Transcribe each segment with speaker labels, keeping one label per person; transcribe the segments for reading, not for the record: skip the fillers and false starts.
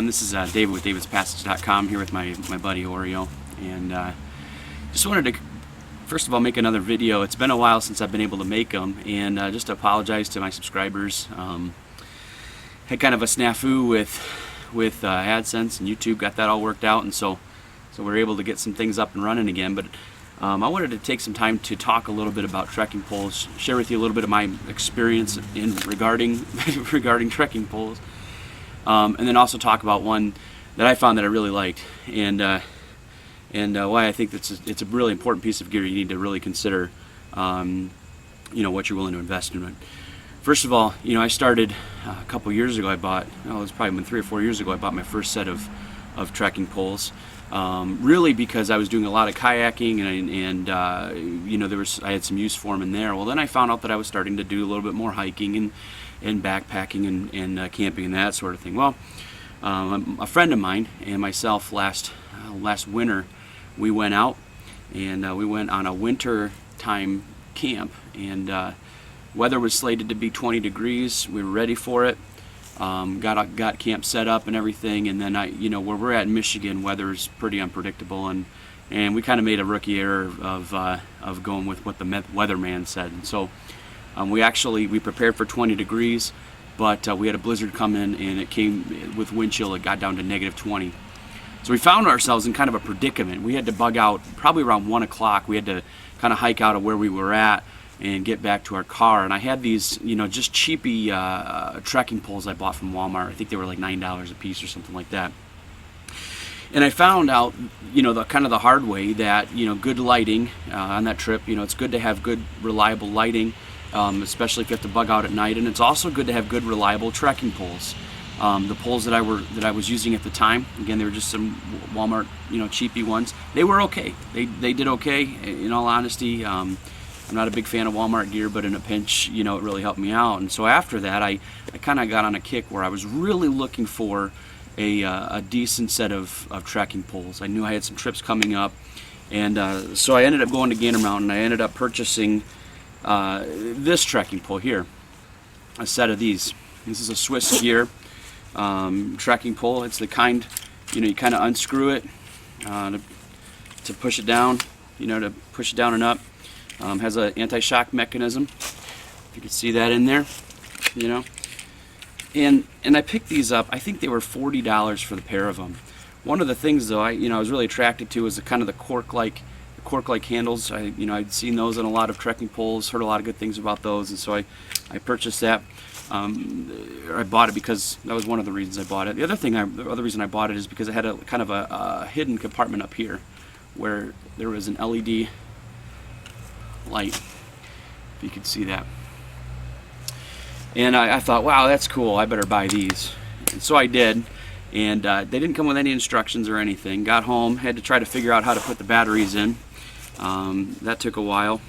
Speaker 1: This is David with davidspassage.com here with my buddy Oreo, and just wanted to first of all make another video. It's been a while since I've been able to make them, and just to apologize to my subscribers. Had kind of a snafu with AdSense and YouTube, got that all worked out, and so we're able to get some things up and running again. But I wanted to take some time to talk a little bit about trekking poles, share with you a little bit of my experience regarding trekking poles, and then also talk about one that I found that I really liked, and why I think it's a really important piece of gear you need to really consider, what you're willing to invest in it. First of all, I started a couple years ago. It was probably 3 or 4 years ago. I bought my first set of trekking poles. Really because I was doing a lot of kayaking, and I had some use for them in there. Well, then I found out that I was starting to do a little bit more hiking and backpacking and camping and that sort of thing. Well, a friend of mine and myself last winter, we went out and we went on a winter time camp, and weather was slated to be 20 degrees. We were ready for it. Got camp set up and everything, and then where we're at in Michigan, weather's pretty unpredictable, and we kind of made a rookie error of going with what the weatherman said. And so we prepared for 20 degrees, but we had a blizzard come in, and it came with wind chill. It got down to -20. So we found ourselves in kind of a predicament. We had to bug out probably around 1 o'clock. We had to kind of hike out of where we were at and get back to our car. And I had these, just cheapy trekking poles I bought from Walmart. I think they were like $9 a piece or something like that. And I found out, the hard way that, good lighting on that trip, it's good to have good, reliable lighting, especially if you have to bug out at night. And it's also good to have good, reliable trekking poles. The poles that I was using at the time, again, they were just some Walmart, cheapy ones. They were okay. They did okay, in all honesty. I'm not a big fan of Walmart gear, but in a pinch, it really helped me out. And so after that, I kind of got on a kick where I was really looking for a decent set of trekking poles. I knew I had some trips coming up, and so I ended up going to Gander Mountain. I ended up purchasing this trekking pole here, a set of these. This is a Swissgear trekking pole. It's the kind, you kind of unscrew it to push it down, to push it down and up. Has an anti-shock mechanism, if you can see that in there, and I picked these up. I think they were $40 for the pair of them. One of the things though I was really attracted to was the kind of the cork-like handles. I'd seen those on a lot of trekking poles, heard a lot of good things about those, and so I purchased that. I bought it because that was one of the reasons I bought it. The other reason I bought it is because it had a kind of a hidden compartment up here where there was an LED light, if you could see that. And I thought, wow, that's cool, I better buy these. And so I did, and they didn't come with any instructions or anything. Got home, had to try to figure out how to put the batteries in. That took a while.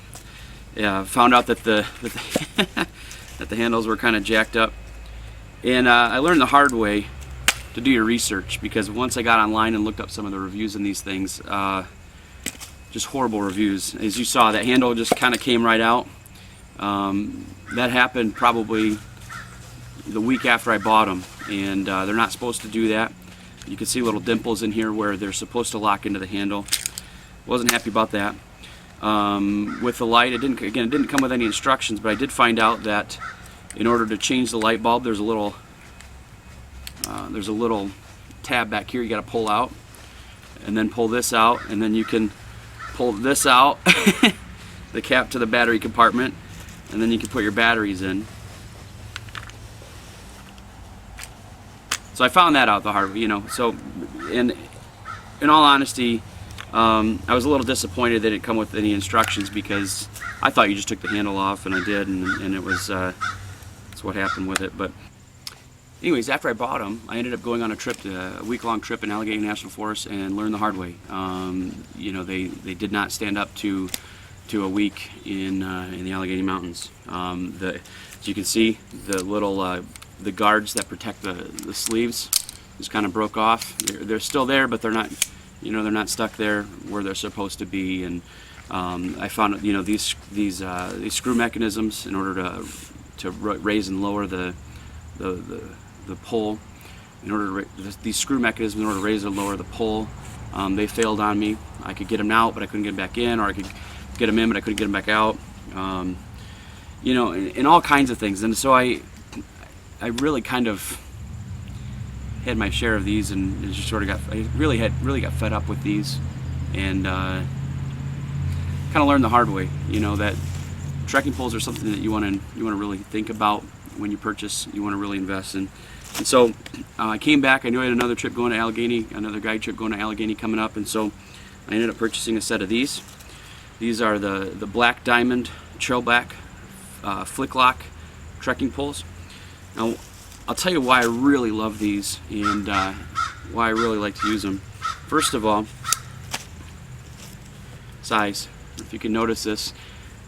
Speaker 1: Found out that that the handles were kind of jacked up, and I learned the hard way to do your research, because once I got online and looked up some of the reviews on these things, just horrible reviews. As you saw, that handle just kind of came right out. That happened probably the week after I bought them, and they're not supposed to do that. You can see little dimples in here where they're supposed to lock into the handle. Wasn't happy about that. With the light, it didn't come with any instructions, but I did find out that in order to change the light bulb, there's a little tab back here you got to pull out, and then pull this out, and then you can pull this out, the cap to the battery compartment, and then you can put your batteries in. So I found that out the hard way, So, in all honesty, I was a little disappointed that it didn't come with any instructions, because I thought you just took the handle off, and I did, and it was that's what happened with it. But anyways, after I bought them, I ended up going on a week-long trip in Allegheny National Forest, and learned the hard way. They did not stand up to a week in the Allegheny Mountains. As you can see, the guards that protect the sleeves just kind of broke off. They're still there, but they're not. They're not stuck there where they're supposed to be. And I found these screw mechanisms, in order to raise and lower the pole, in order to these screw mechanisms in order to raise or lower the pole. They failed on me. I could get them out, but I couldn't get them back in, or I could get them in, but I couldn't get them back out. You know, and all kinds of things. And so I really kind of had my share of these, and just sort of really got fed up with these, and kind of learned the hard way. You know, that trekking poles are something that you want to really think about when you purchase. You want to really invest in. And so I came back. I knew I had another trip going to Allegheny, another guide trip going to Allegheny coming up, and so I ended up purchasing a set of these. These are the Black Diamond Trailback Flick Lock trekking poles. Now, I'll tell you why I really love these and why I really like to use them. First of all, size. If you can notice this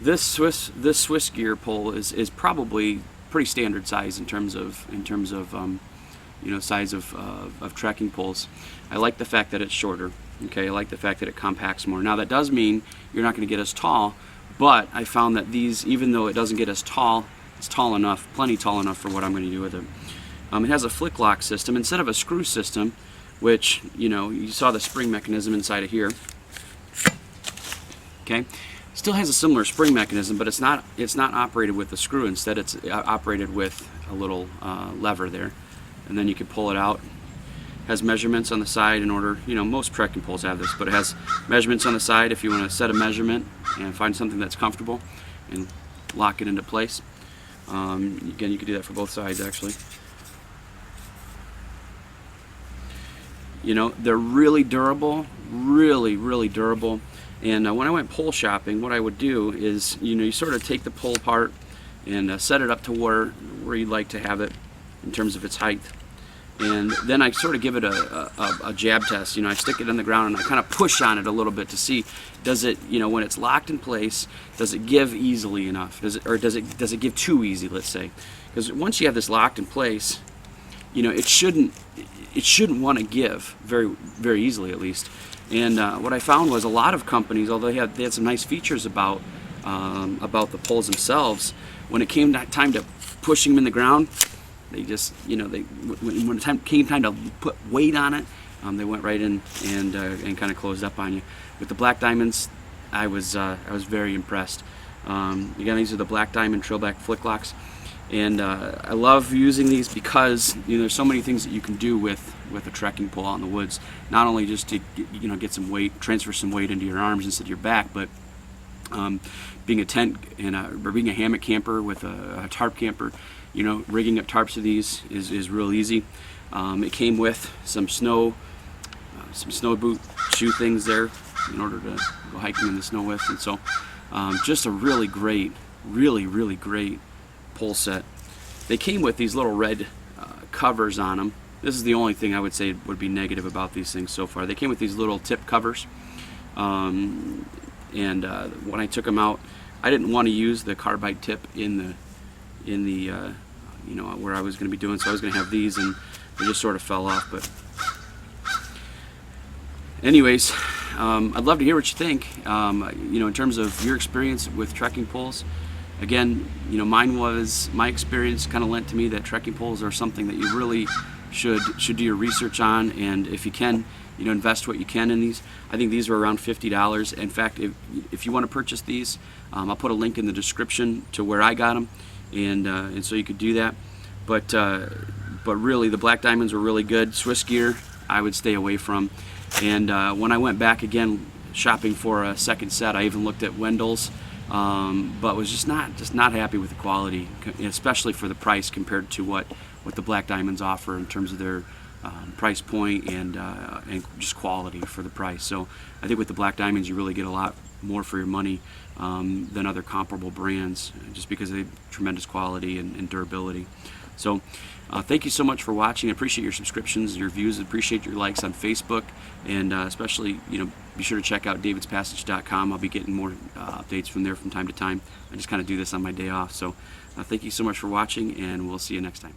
Speaker 1: Swissgear pole is probably pretty standard size in terms of you know, size of trekking poles. I like the fact that it's shorter. Okay, I like the fact that it compacts more. Now that does mean you're not going to get as tall, but I found that these, even though it doesn't get as tall, it's tall enough, plenty tall enough for what I'm going to do with it. It has a flick lock system instead of a screw system, which, you know, you saw the spring mechanism inside of here. Okay, still has a similar spring mechanism, but it's not operated with a screw. Instead, it's operated with a little lever there, and then you can pull it out. Has measurements on the side in order, you know, most trekking poles have this, but it has measurements on the side if you want to set a measurement and find something that's comfortable and lock it into place. Again, you can do that for both sides, actually. You know, they're really durable, really durable. And when I went pole shopping, what I would do is, you know, you sort of take the pole apart and set it up to where you'd like to have it in terms of its height. And then I sort of give it a jab test. You know, I stick it in the ground and I kind of push on it a little bit to see, does it, you know, when it's locked in place, does it give easily enough? Does it give too easy, let's say? Because once you have this locked in place, you know, it shouldn't want to give very easily, at least. And what I found was a lot of companies, although they had some nice features about the poles themselves, when it came time to pushing them in the ground, they just, you know, when it came time to put weight on it, they went right in and kind of closed up on you. With the Black Diamonds, I was very impressed. Again, these are the Black Diamond Trailback Flick Locks, and I love using these because, you know, there's so many things that you can do with a trekking pole out in the woods. Not only just to, you know, get some weight, transfer some weight into your arms instead of your back, but being a tent and or being a hammock camper with a tarp camper. You know, rigging up tarps of these is real easy. It came with some snow boot shoe things there in order to go hiking in the snow with, and so just a really great pole set. They came with these little red covers on them. This is the only thing I would say would be negative about these things so far. They came with these little tip covers, and when I took them out, I didn't want to use the carbide tip in the you know, where I was going to be doing, so I was going to have these, and they just sort of fell off. But anyways, I'd love to hear what you think, you know, in terms of your experience with trekking poles. Again, you know, my experience kind of lent to me that trekking poles are something that you really should do your research on, and if you can, you know, invest what you can in these. I think these were around $50. In fact, if you want to purchase these, I'll put a link in the description to where I got them, and so you could do that. But really, the Black Diamonds were really good. Swissgear, I would stay away from. And when I went back again shopping for a second set, I even looked at Wendell's, but was just not happy with the quality, especially for the price compared to what the Black Diamonds offer in terms of their price point and just quality for the price. So I think with the Black Diamonds, you really get a lot more for your money than other comparable brands, just because they have tremendous quality and durability. So thank you so much for watching. I appreciate your subscriptions, your views. I appreciate your likes on Facebook, and especially, you know, be sure to check out davidspassage.com. I'll be getting more updates from there from time to time. I just kind of do this on my day off. So thank you so much for watching, and we'll see you next time.